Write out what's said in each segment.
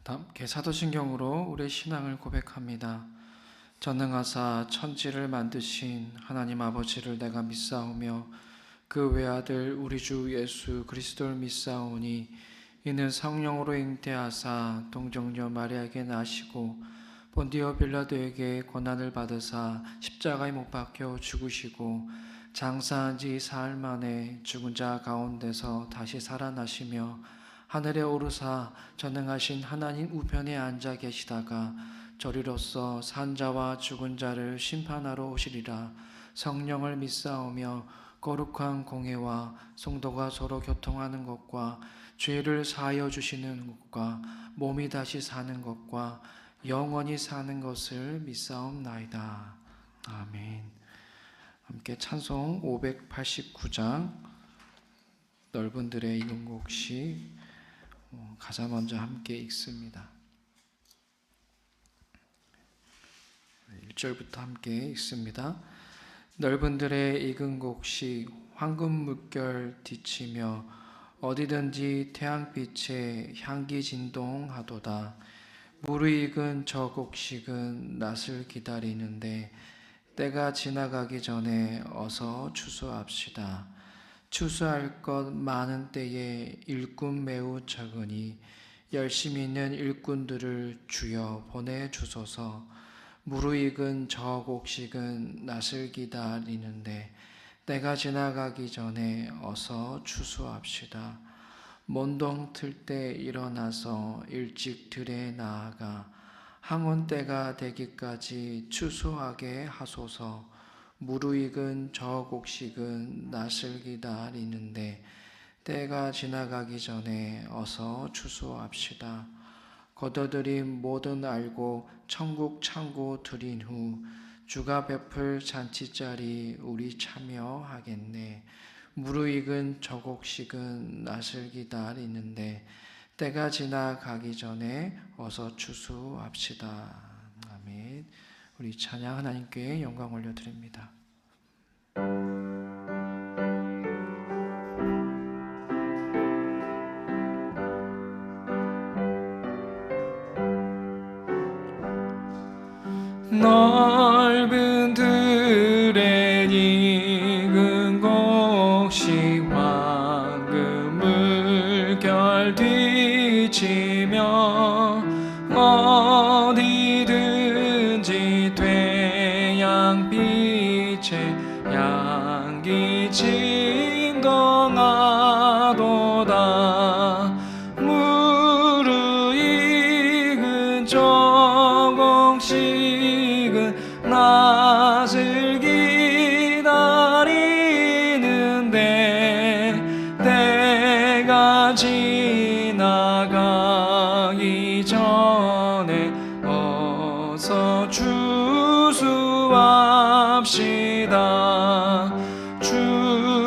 함께 사도신경으로 우리의 신앙을 고백합니다. 전능하사 천지를 만드신 하나님 아버지를 내가 믿사오며 그 외아들 우리 주 예수 그리스도를 믿사오니 이는 성령으로 잉태하사 동정녀 마리아에게 나시고 본디오 빌라도에게 고난을 받으사 십자가에 못 박혀 죽으시고 장사한 지 사흘 만에 죽은 자 가운데서 다시 살아나시며 하늘에 오르사 전능하신 하나님 우편에 앉아 계시다가 저리로서 산 자와 죽은 자를 심판하러 오시리라. 성령을 믿사오며 거룩한 공회와 성도가 서로 교통하는 것과 죄를 사하여 주시는 것과 몸이 다시 사는 것과 영원히 사는 것을 믿사옵나이다. 아멘. 함께 찬송 589장 넓은 들의 익은 곡시 가사 먼저 함께 읽습니다. 1절부터 함께 읽습니다. 넓은 들의 익은 곡식 황금 물결 뒤치며 어디든지 태양빛에 향기 진동하도다. 무르익은 저 곡식은 낫을 기다리는데 때가 지나가기 전에 어서 추수합시다. 추수할 것 많은 때에 일꾼 매우 적으니 열심히 있는 일꾼들을 주여 보내주소서. 무르익은 저 곡식은 낫을 기다리는데 때가 지나가기 전에 어서 추수합시다. 먼동 틀 때 일어나서 일찍 들에 나아가 항온 때가 되기까지 추수하게 하소서. 무르익은 저 곡식은 낫을 기다리는데 때가 지나가기 전에 어서 추수합시다. 거둬들인 모든 알고 천국 창고 들인 후 주가 베풀 잔치자리 우리 참여하겠네. 무르익은 저 곡식은 낫을 기다리는데 때가 지나가기 전에 어서 추수합시다. 아멘. 우리 찬양 하나님께 영광 올려드립니다. 넓은 들에 익은 곡식 황금 물결 뒤치며 어디든지 태양빛에 향기 진동하도다. 무르익은 저 곡식은 낫을 기다리는데 때가 지나가기 전에 어서 추수합시다.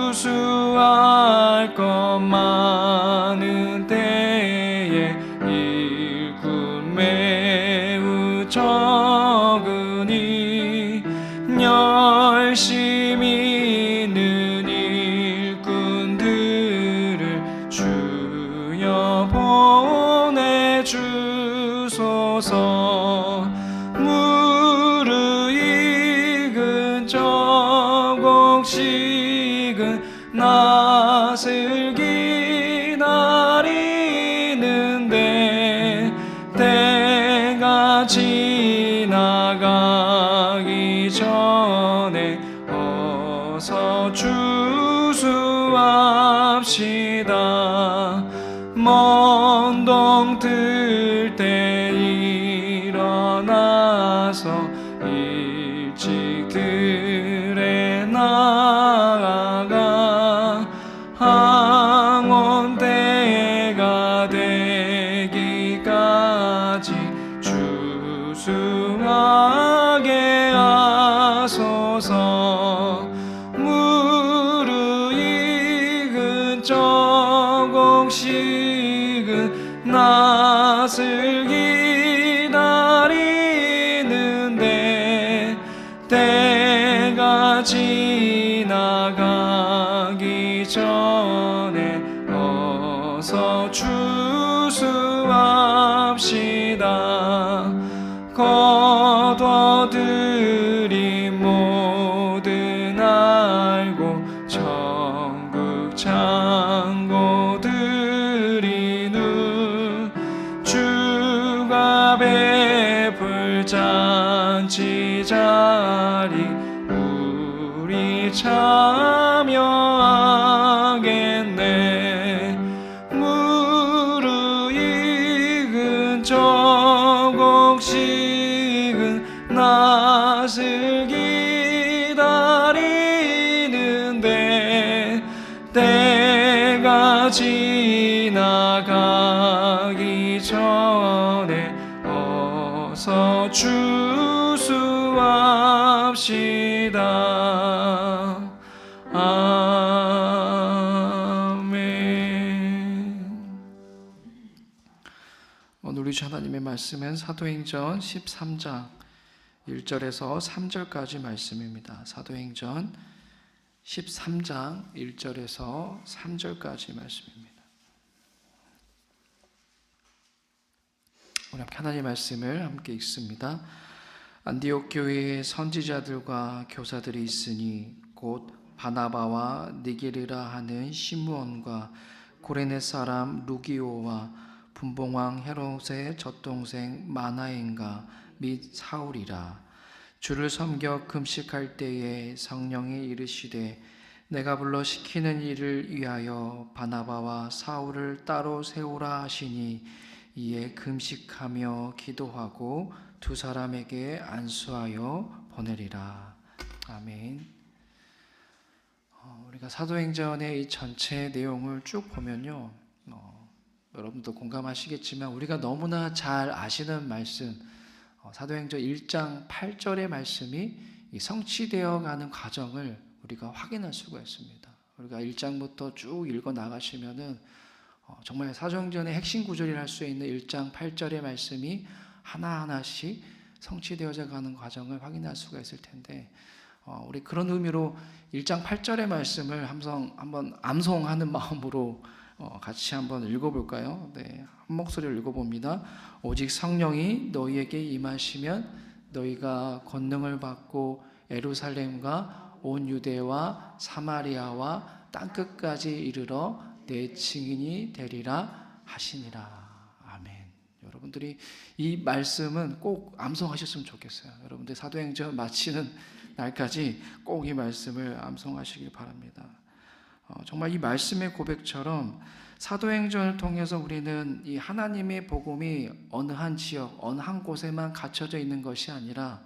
추수할 것 많은 때에 일꾼 매우 적으니 열심히 있는 일꾼들을 주여 보내주소서. 무르익은 저 곡식은 낫을 기다리는데 때가 지나가기 전에 어서 추수합시다. 먼동 틀 때 일어나서 일찍 들에 나아가 항온 때가 되기까지 추수하게 하소서. 무르익은 저 곡식은 낫을 기다리는데 때가 지나가기 전에 어서 추수합시다. 합시다. 거둬들이 모든 알고 천국 창고 드리는 주가 베풀 잔치 자리 우리 참여하겠네. 무르익은 조국식은 낯을 기다리는데 때가 지나가기 전에 어서 추수합시다. 아멘. 오늘 우리 주 하나님의 말씀은 사도행전 13장 1절에서 3절까지 말씀입니다. 사도행전 13장 1절에서 3절까지 말씀입니다. 우리 하나님의 말씀을 함께 읽습니다. 안디옥 교회에 선지자들과 교사들이 있으니 곧 바나바와 니게르라 하는 시므온과 고레네 사람 루기오와 분봉왕 헤롯의 젖동생 마나엔가 및 사울이라. 주를 섬겨 금식할 때에 성령이 이르시되 내가 불러 시키는 일을 위하여 바나바와 사울을 따로 세우라 하시니 이에 금식하며 기도하고 두 사람에게 안수하여 보내리라. 아멘. 우리가 사도행전의 이 전체 내용을 쭉 보면요, 여러분도 공감하시겠지만 우리가 너무나 잘 아시는 말씀, 사도행전 1장 8절의 말씀이 성취되어 가는 과정을 우리가 확인할 수가 있습니다. 우리가 1장부터 쭉 읽어 나가시면은 정말 사도행전의 핵심 구절이라 할 수 있는 1장 8절의 말씀이 하나하나씩 성취되어져 가는 과정을 확인할 수가 있을 텐데, 우리 그런 의미로 1장 8절의 말씀을 한번 암송하는 마음으로 같이 한번 읽어볼까요? 네, 한 목소리로 읽어봅니다. 오직 성령이 너희에게 임하시면 너희가 권능을 받고 예루살렘과 온 유대와 사마리아와 땅끝까지 이르러 내 증인이 되리라 하시니라. 아멘. 여러분들이 이 말씀은 꼭 암송하셨으면 좋겠어요. 여러분들 사도행전 마치는 날까지 꼭 이 말씀을 암송하시길 바랍니다. 정말 이 말씀의 고백처럼 사도행전을 통해서 우리는 이 하나님의 복음이 어느 한 지역, 어느 한 곳에만 갇혀져 있는 것이 아니라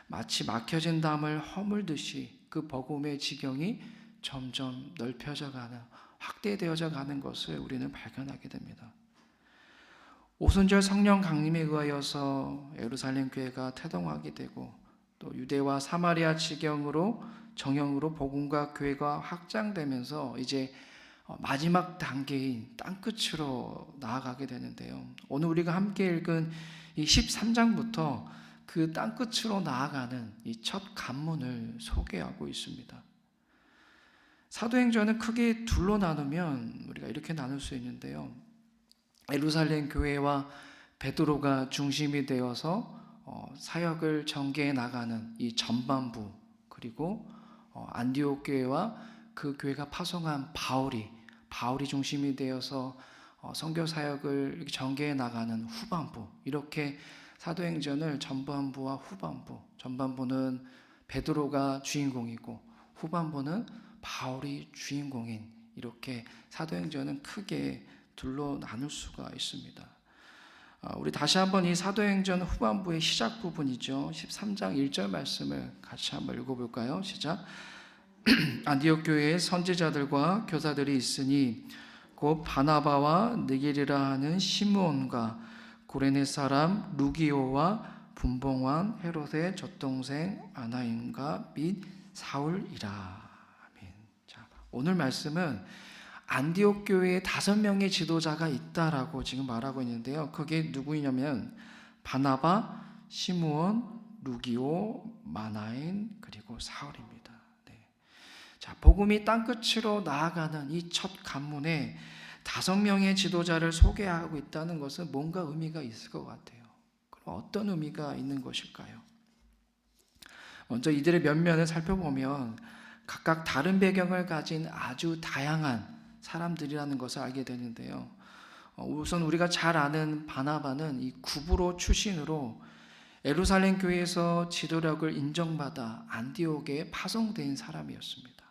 마치 막혀진 담을 허물듯이 그 복음의 지경이 점점 넓혀져 가는, 확대되어져 가는 것을 우리는 발견하게 됩니다. 오순절 성령 강림에 의하여서 예루살렘 교회가 태동하게 되고 또 유대와 사마리아 지경으로 정형으로 복음과 교회가 확장되면서 이제 마지막 단계인 땅끝으로 나아가게 되는데요. 오늘 우리가 함께 읽은 이 13장부터 그 땅끝으로 나아가는 이 첫 관문을 소개하고 있습니다. 사도행전은 크게 둘로 나누면 우리가 이렇게 나눌 수 있는데요. 예루살렘 교회와 베드로가 중심이 되어서 사역을 전개해 나가는 이 전반부, 그리고 안디옥 교회와 그 교회가 파송한 바울이 중심이 되어서 선교 사역을 전개해 나가는 후반부, 이렇게 사도행전을 전반부와 후반부, 전반부는 베드로가 주인공이고 후반부는 바울이 주인공인, 이렇게 사도행전은 크게 둘로 나눌 수가 있습니다. 우리 다시 한번 이 사도행전 후반부의 시작 부분이죠. 13장 1절 말씀을 같이 한번 읽어볼까요? 시작. 안디옥 교회에 선지자들과 교사들이 있으니 곧 바나바와 느게리라 하는 시므온과 고레네 사람 루기오와 분봉왕 헤롯의 젖동생 아나인가 및 사울이라. 아멘. 자, 오늘 말씀은 안디옥 교회에 5명의 지도자가 있다라고 지금 말하고 있는데요. 그게 누구냐면 바나바, 시므온, 루기오, 마나엔, 그리고 사울입니다. 네. 자, 복음이 땅끝으로 나아가는 이 첫 관문에 5명의 지도자를 소개하고 있다는 것은 뭔가 의미가 있을 것 같아요. 그럼 어떤 의미가 있는 것일까요? 먼저 이들의 면면을 살펴보면 각각 다른 배경을 가진 아주 다양한 사람들이라는 것을 알게 되는데요. 우선 우리가 잘 아는 바나바는 이 구브로 출신으로 예루살렘 교회에서 지도력을 인정받아 안디옥에 파송된 사람이었습니다.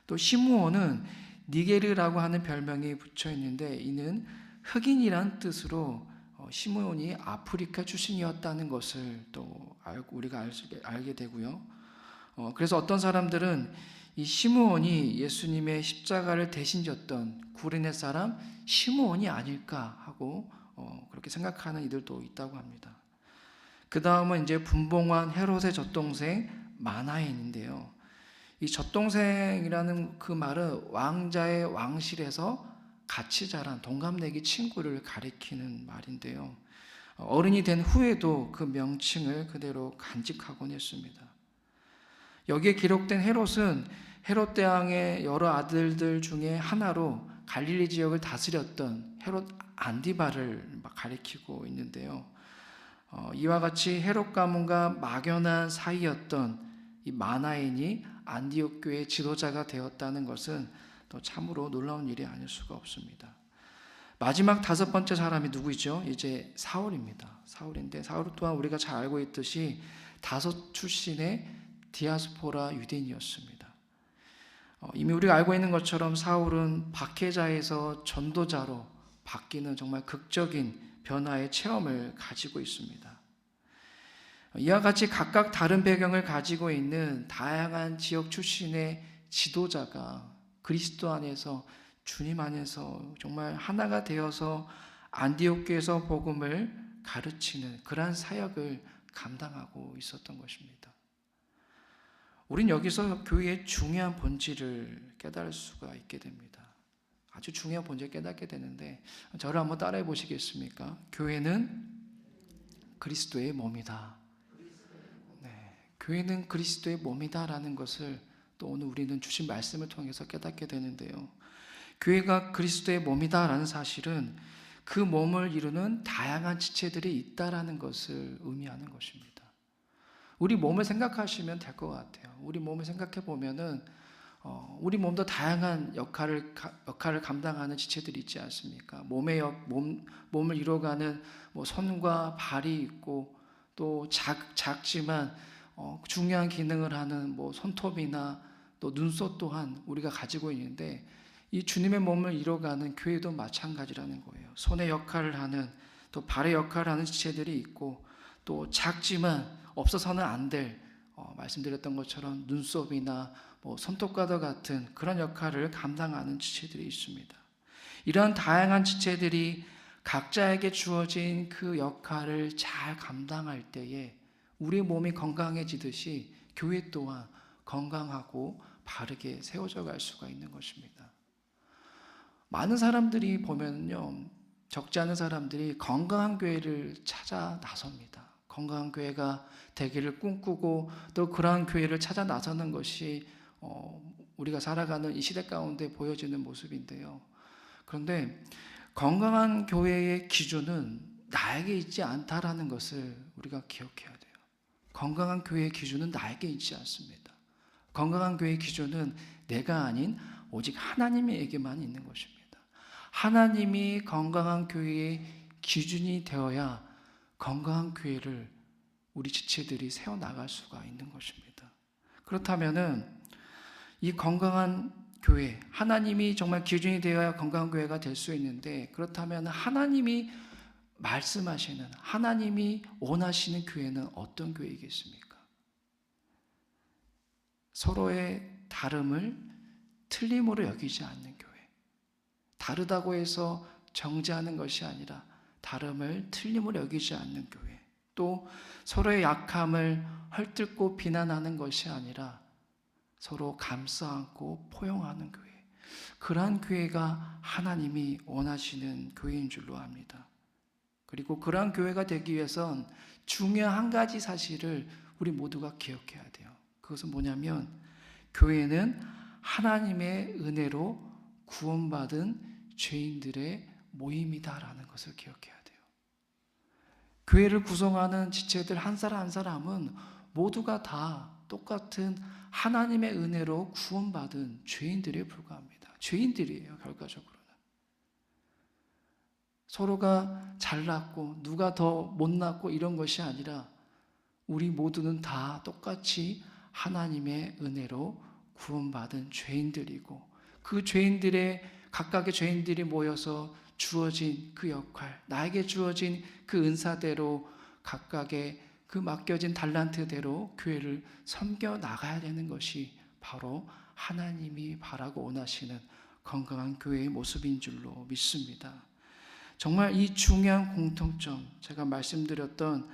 또 시므온은 니게르라고 하는 별명이 붙여 있는데 이는 흑인이란 뜻으로 시므온이 아프리카 출신이었다는 것을 또 우리가 알게 되고요. 그래서 어떤 사람들은 이 시므온이 예수님의 십자가를 대신 졌던 구레네 사람 시므온이 아닐까 하고 그렇게 생각하는 이들도 있다고 합니다. 그 다음은 이제 분봉한 헤롯의 젖동생 마나엔인데요. 이 젖동생이라는 그 말은 왕자의 왕실에서 같이 자란 동갑내기 친구를 가리키는 말인데요. 어른이 된 후에도 그 명칭을 그대로 간직하곤 했습니다. 여기에 기록된 헤롯은 헤롯 대왕의 여러 아들들 중에 하나로 갈릴리 지역을 다스렸던 헤롯 안디바를 가리키고 있는데요. 이와 같이 헤롯 가문과 막연한 사이였던 이 마나엔이 안디옥 교회의 지도자가 되었다는 것은 또 참으로 놀라운 일이 아닐 수가 없습니다. 마지막 5번째 사람이 누구죠? 이제 사울입니다. 사울인데 사울 또한 우리가 잘 알고 있듯이 다섯 출신의 디아스포라 유대인이었습니다. 이미 우리가 알고 있는 것처럼 사울은 박해자에서 전도자로 바뀌는 정말 극적인 변화의 체험을 가지고 있습니다. 이와 같이 각각 다른 배경을 가지고 있는 다양한 지역 출신의 지도자가 그리스도 안에서 주님 안에서 정말 하나가 되어서 안디옥 교회에서 복음을 가르치는 그러한 사역을 감당하고 있었던 것입니다. 우린 여기서 교회의 중요한 본질을 깨달을 수가 있게 됩니다. 아주 중요한 본질을 깨닫게 되는데 저를 한번 따라해 보시겠습니까? 교회는 그리스도의 몸이다. 네, 교회는 그리스도의 몸이다라는 것을 또 오늘 우리는 주신 말씀을 통해서 깨닫게 되는데요. 교회가 그리스도의 몸이다라는 사실은 그 몸을 이루는 다양한 지체들이 있다라는 것을 의미하는 것입니다. 우리 몸을 생각하시면 될 것 같아요. 우리 몸을 생각해 보면은 우리 몸도 다양한 역할을 감당하는 지체들이 있지 않습니까? 몸을 이루어가는 손과 발이 있고 또 작지만 중요한 기능을 하는 손톱이나 또 눈썹 또한 우리가 가지고 있는데 이 주님의 몸을 이루어가는 교회도 마찬가지라는 거예요. 손의 역할을 하는 또 발의 역할을 하는 지체들이 있고 또 작지만 없어서는 안 될 말씀드렸던 것처럼 눈썹이나 손톱과도 같은 그런 역할을 감당하는 지체들이 있습니다. 이러한 다양한 지체들이 각자에게 주어진 그 역할을 잘 감당할 때에 우리 몸이 건강해지듯이 교회 또한 건강하고 바르게 세워져 갈 수가 있는 것입니다. 많은 사람들이 보면요, 적지 않은 사람들이 건강한 교회를 찾아 나섭니다. 건강한 교회가 되기를 꿈꾸고 또 그러한 교회를 찾아 나서는 것이 우리가 살아가는 이 시대 가운데 보여지는 모습인데요. 그런데 건강한 교회의 기준은 나에게 있지 않다라는 것을 우리가 기억해야 돼요. 건강한 교회의 기준은 나에게 있지 않습니다. 건강한 교회의 기준은 내가 아닌 오직 하나님에게만 있는 것입니다. 하나님이 건강한 교회의 기준이 되어야 건강한 교회를 우리 지체들이 세워나갈 수가 있는 것입니다. 그렇다면은 이 건강한 교회, 하나님이 정말 기준이 되어야 건강한 교회가 될 수 있는데 그렇다면 하나님이 말씀하시는, 하나님이 원하시는 교회는 어떤 교회이겠습니까? 서로의 다름을 틀림으로 여기지 않는 교회. 다르다고 해서 정죄하는 것이 아니라 다름을 틀림으로 여기지 않는 교회. 또 서로의 약함을 헐뜯고 비난하는 것이 아니라 서로 감싸 안고 포용하는 교회. 그러한 교회가 하나님이 원하시는 교회인 줄로 압니다. 그리고 그러한 교회가 되기 위해선 중요한 한 가지 사실을 우리 모두가 기억해야 돼요. 그것은 뭐냐면 교회는 하나님의 은혜로 구원받은 죄인들의 모임이다라는 것을 기억해야 돼요. 교회를 구성하는 지체들 한 사람 한 사람은 모두가 다 똑같은 하나님의 은혜로 구원받은 죄인들에 불과합니다. 죄인들이에요, 결과적으로는. 서로가 잘났고 누가 더 못났고 이런 것이 아니라 우리 모두는 다 똑같이 하나님의 은혜로 구원받은 죄인들이고, 그 죄인들의 각각의 죄인들이 모여서 주어진 그 역할, 나에게 주어진 그 은사대로 각각의 그 맡겨진 달란트대로 교회를 섬겨 나가야 되는 것이 바로 하나님이 바라고 원하시는 건강한 교회의 모습인 줄로 믿습니다. 정말 이 중요한 공통점, 제가 말씀드렸던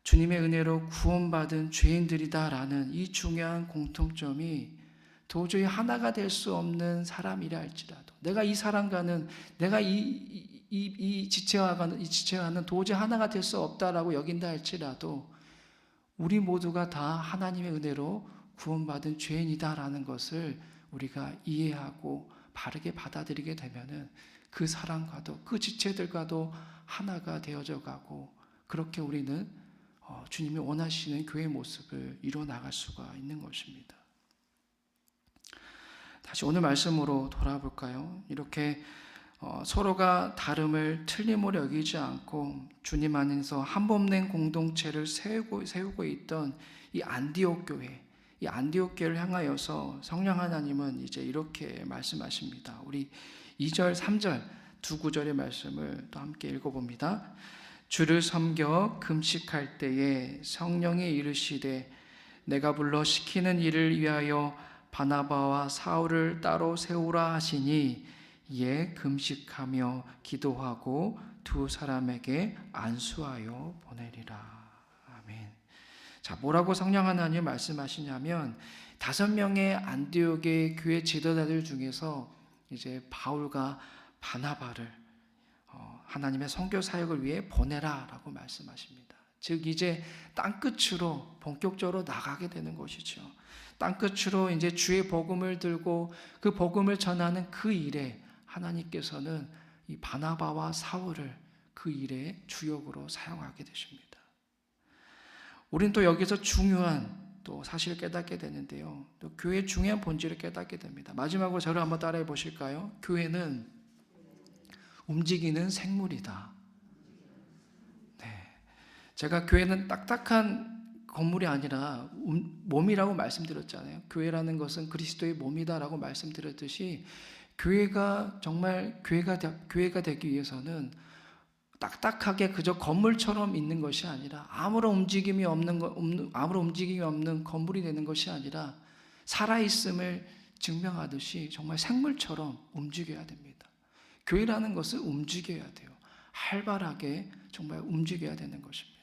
주님의 은혜로 구원받은 죄인들이다라는 이 중요한 공통점이 도저히 하나가 될 수 없는 사람이라 할지라도, 내가 이 사람과는, 내가 이 지체와는 도저히 하나가 될 수 없다라고 여긴다 할지라도 우리 모두가 다 하나님의 은혜로 구원받은 죄인이다라는 것을 우리가 이해하고 바르게 받아들이게 되면은 그 사람과도 그 지체들과도 하나가 되어져 가고, 그렇게 우리는 주님이 원하시는 교회의 모습을 이루어 나갈 수가 있는 것입니다. 다시 오늘 말씀으로 돌아볼까요? 이렇게 서로가 다름을 틀림으로 여기지 않고 주님 안에서 한 몸된 공동체를 세우고 있던 이 안디옥 교회, 이 안디옥 교회를 향하여서 성령 하나님은 이제 이렇게 말씀하십니다. 우리 2절, 3절 두 구절의 말씀을 또 함께 읽어봅니다. 주를 섬겨 금식할 때에 성령이 이르시되 내가 불러 시키는 일을 위하여 바나바와 사울을 따로 세우라 하시니 이에 금식하며 기도하고 두 사람에게 안수하여 보내리라. 아멘. 자, 뭐라고 성령 하나님 말씀하시냐면 5명의 안디옥의 교회 지도자들 중에서 이제 바울과 바나바를 하나님의 선교 사역을 위해 보내라라고 말씀하십니다. 즉 이제 땅끝으로 본격적으로 나가게 되는 것이죠. 땅끝으로 이제 주의 복음을 들고 그 복음을 전하는 그 일에 하나님께서는 이 바나바와 사울을 그 일에 주역으로 사용하게 되십니다. 우리는 또 여기서 중요한 또 사실을 깨닫게 되는데요. 또 교회의 중요한 본질을 깨닫게 됩니다. 마지막으로 저를 한번 따라해 보실까요? 교회는 움직이는 생물이다. 네, 제가 교회는 딱딱한 건물이 아니라 몸이라고 말씀드렸잖아요. 교회라는 것은 그리스도의 몸이다라고 말씀드렸듯이 교회가 정말 교회가 되기 위해서는 딱딱하게 그저 건물처럼 있는 것이 아니라 아무런 움직임이 없는 건물이 되는 것이 아니라 살아있음을 증명하듯이 정말 생물처럼 움직여야 됩니다. 교회라는 것을 움직여야 돼요. 활발하게 정말 움직여야 되는 것입니다.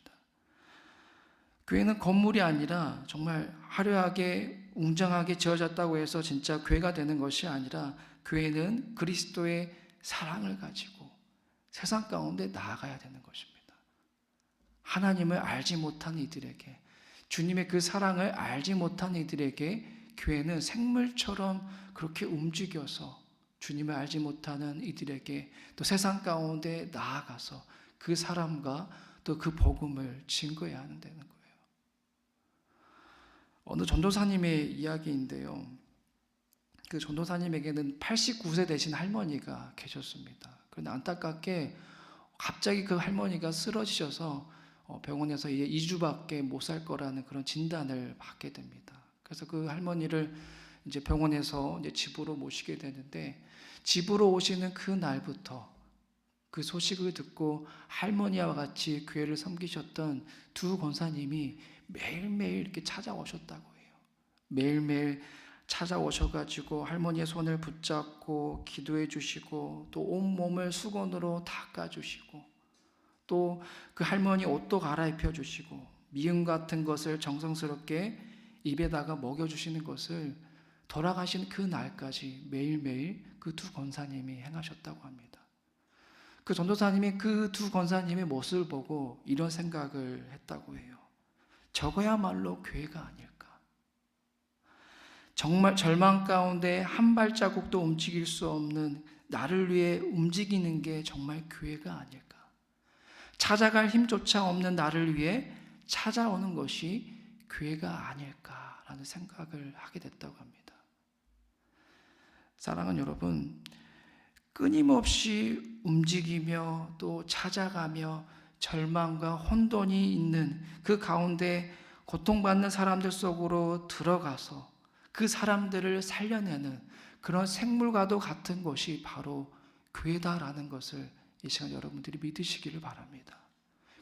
교회는 건물이 아니라 정말 화려하게 웅장하게 지어졌다고 해서 진짜 교회가 되는 것이 아니라 교회는 그리스도의 사랑을 가지고 세상 가운데 나아가야 되는 것입니다. 하나님을 알지 못한 이들에게, 주님의 그 사랑을 알지 못한 이들에게 교회는 생물처럼 그렇게 움직여서 주님을 알지 못하는 이들에게 또 세상 가운데 나아가서 그 사람과 또 그 복음을 증거해야 하는 되는 거예요. 어느 전도사님의 이야기인데요. 그 전도사님에게는 89세 되신 할머니가 계셨습니다. 그런데 안타깝게 갑자기 그 할머니가 쓰러지셔서 병원에서 이제 2주밖에 못 살 거라는 그런 진단을 받게 됩니다. 그래서 그 할머니를 이제 병원에서 이제 집으로 모시게 되는데, 집으로 오시는 그 날부터 그 소식을 듣고 할머니와 같이 교회를 섬기셨던 두 권사님이 매일매일 이렇게 찾아오셨다고 해요. 매일매일 찾아오셔가지고 할머니의 손을 붙잡고 기도해 주시고 또 온몸을 수건으로 닦아주시고 또 그 할머니 옷도 갈아입혀 주시고 미음 같은 것을 정성스럽게 입에다가 먹여주시는 것을 돌아가신 그 날까지 매일매일 그 두 권사님이 행하셨다고 합니다. 그 전도사님이 그 두 권사님의 모습을 보고 이런 생각을 했다고 해요. 저거야말로 교회가 아닐까. 정말 절망 가운데 한 발자국도 움직일 수 없는 나를 위해 움직이는 게 정말 교회가 아닐까? 찾아갈 힘조차 없는 나를 위해 찾아오는 것이 교회가 아닐까라는 생각을 하게 됐다고 합니다. 사랑하는 여러분, 끊임없이 움직이며 또 찾아가며 절망과 혼돈이 있는 그 가운데 고통받는 사람들 속으로 들어가서 그 사람들을 살려내는 그런 생물과도 같은 것이 바로 교회다라는 것을 이 시간 여러분들이 믿으시기를 바랍니다.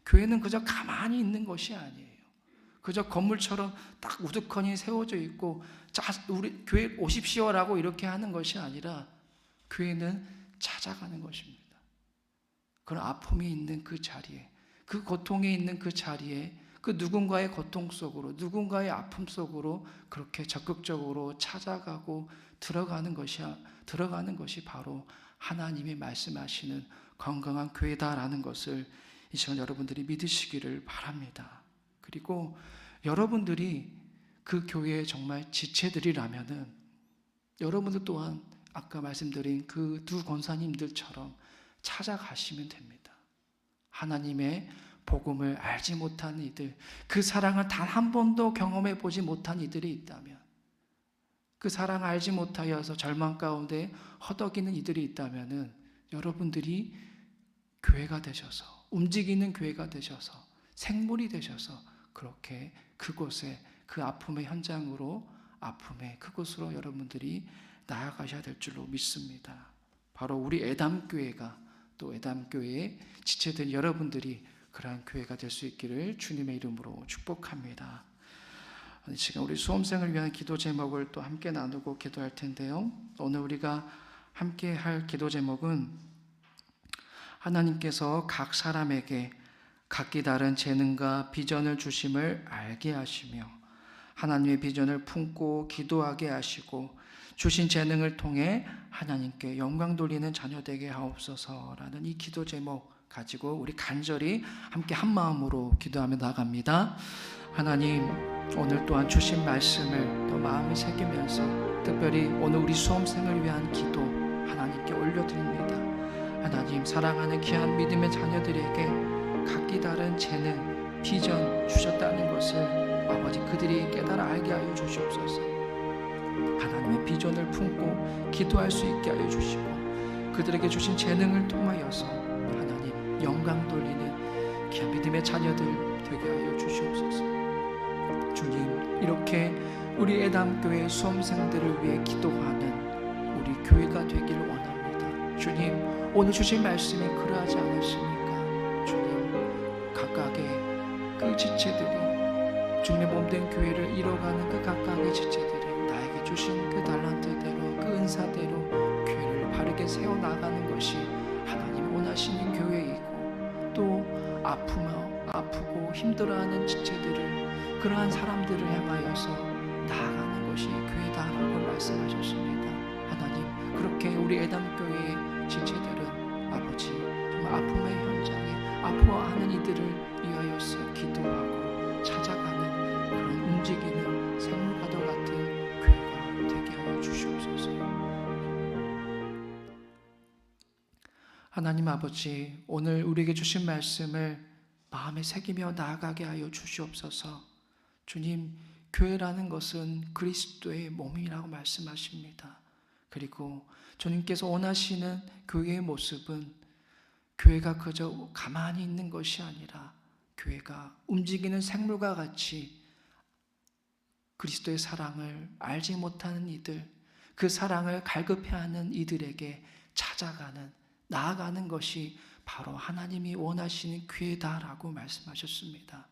교회는 그저 가만히 있는 것이 아니에요. 그저 건물처럼 딱 우두커니 세워져 있고 자, 우리 교회 오십시오라고 이렇게 하는 것이 아니라 교회는 찾아가는 것입니다. 그런 아픔이 있는 그 자리에, 그 고통이 있는 그 자리에 그 누군가의 고통 속으로, 누군가의 아픔 속으로 그렇게 적극적으로 찾아가고 들어가는 것이 바로 하나님이 말씀하시는 건강한 교회다라는 것을 이 시간 여러분들이 믿으시기를 바랍니다. 그리고 여러분들이 그 교회의 정말 지체들이라면은 여러분들 또한 아까 말씀드린 그 두 권사님들처럼 찾아가시면 됩니다. 하나님의 복음을 알지 못한 이들, 그 사랑을 단 한 번도 경험해 보지 못한 이들이 있다면, 그 사랑을 알지 못하여서 절망 가운데 허덕이는 이들이 있다면은 여러분들이 교회가 되셔서, 움직이는 교회가 되셔서, 생물이 되셔서 그렇게 그곳에, 그 아픔의 현장으로, 아픔의 그곳으로 여러분들이 나아가셔야 될 줄로 믿습니다. 바로 우리 애담교회가, 또 애담교회의 지체된 여러분들이 그러한 교회가 될 수 있기를 주님의 이름으로 축복합니다. 지금 우리 수험생을 위한 기도 제목을 또 함께 나누고 기도할 텐데요. 오늘 우리가 함께 할 기도 제목은 하나님께서 각 사람에게 각기 다른 재능과 비전을 주심을 알게 하시며 하나님의 비전을 품고 기도하게 하시고 주신 재능을 통해 하나님께 영광 돌리는 자녀 되게 하옵소서라는 이 기도 제목 가지고 우리 간절히 함께 한 마음으로 기도하며 나갑니다. 하나님, 오늘 또한 주신 말씀을 더 마음에 새기면서 특별히 오늘 우리 수험생을 위한 기도 하나님께 올려드립니다. 하나님, 사랑하는 귀한 믿음의 자녀들에게 각기 다른 재능, 비전 주셨다는 것을 아버지 그들이 깨달아 알게 하여 주시옵소서. 하나님의 비전을 품고 기도할 수 있게 하여 주시고 그들에게 주신 재능을 통하여서 하나님 영광 돌리는 귀한 믿음의 자녀들 되게 하여 주시옵소서. 주님, 이렇게 우리 애담교회 수험생들을 위해 기도하는 우리 교회가 되기를 원합니다. 주님, 오늘 주신 말씀이 그러하지 않았습니까? 주님, 각각의 그 지체들이 주님의 몸된 교회를 이뤄가는 그 각각의 지체들이 나에게 주신 그 달란트대로, 그 은사대로 교회를 바르게 세워나가는 것이 하나님이 원하시는 교회이고, 또 아프고 힘들어하는 지체들을, 그러한 사람들을 향하여서 나아가는 것이 교회다라고 말씀하셨습니다. 하나님, 그렇게 우리 애담교회의 지체들은 아버지 정말 아픔의 현장에 아파하는 이들을 위하여서 기도하고 찾아가는 그런 움직이는 생물과도 같은 교회가 되게 하여 주시옵소서. 하나님 아버지, 오늘 우리에게 주신 말씀을 마음에 새기며 나아가게 하여 주시옵소서. 주님, 교회라는 것은 그리스도의 몸이라고 말씀하십니다. 그리고 주님께서 원하시는 교회의 모습은 교회가 그저 가만히 있는 것이 아니라 교회가 움직이는 생물과 같이 그리스도의 사랑을 알지 못하는 이들, 그 사랑을 갈급해하는 이들에게 찾아가는, 나아가는 것이 바로 하나님이 원하시는 교회다라고 말씀하셨습니다.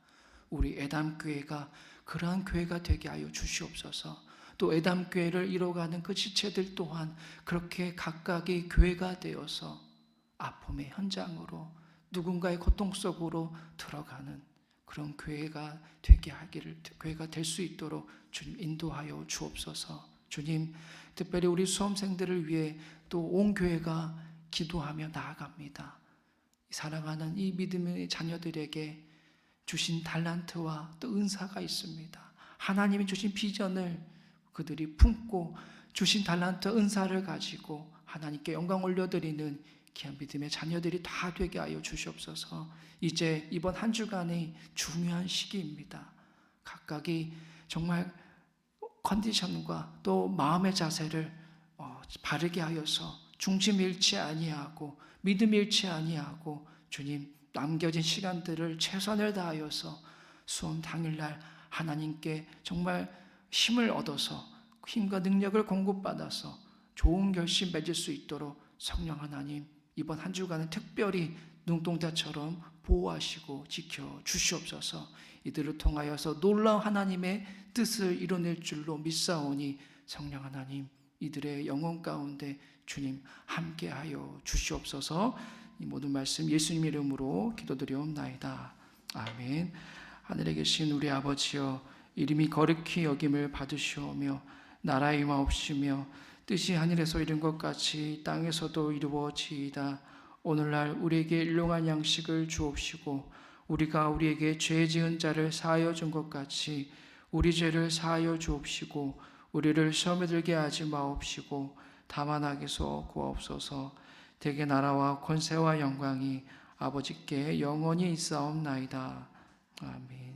우리 애담교회가 그러한 교회가 되게 하여 주시옵소서. 또 애담교회를 이뤄가는 그 지체들 또한 그렇게 각각의 교회가 되어서 아픔의 현장으로 누군가의 고통 속으로 들어가는 그런 교회가 되게 하기를, 교회가 될 수 있도록 주님 인도하여 주옵소서. 주님, 특별히 우리 수험생들을 위해 또 온 교회가 기도하며 나아갑니다. 사랑하는 이 믿음의 자녀들에게 주신 달란트와 또 은사가 있습니다. 하나님이 주신 비전을 그들이 품고 주신 달란트, 은사를 가지고 하나님께 영광 올려드리는 귀한 믿음의 자녀들이 다 되게 하여 주시옵소서. 이제 이번 한 주간의 중요한 시기입니다. 각각이 정말 컨디션과 또 마음의 자세를 바르게 하여서 중심 잃지 아니하고 믿음 잃지 아니하고 주님 남겨진 시간들을 최선을 다하여서 수험 당일날 하나님께 정말 힘을 얻어서 힘과 능력을 공급받아서 좋은 결심 맺을 수 있도록 성령 하나님 이번 한 주간은 특별히 눈동자처럼 보호하시고 지켜 주시옵소서. 이들을 통하여서 놀라운 하나님의 뜻을 이뤄낼 줄로 믿사오니 성령 하나님 이들의 영혼 가운데 주님 함께하여 주시옵소서. 이 모든 말씀 예수님 이름으로 기도드리옵나이다. 아멘. 하늘에 계신 우리 아버지여, 이름이 거룩히 여김을 받으시오며 나라의 임하옵시며 뜻이 하늘에서 이룬 것 같이 땅에서도 이루어지이다. 오늘날 우리에게 일용할 양식을 주옵시고 우리가 우리에게 죄 지은 자를 사하여 준 것 같이 우리 죄를 사하여 주옵시고 우리를 시험에 들게 하지 마옵시고 다만 악에서 구하옵소서. 대개 나라와 권세와 영광이 아버지께 영원히 있사옵나이다. 아멘.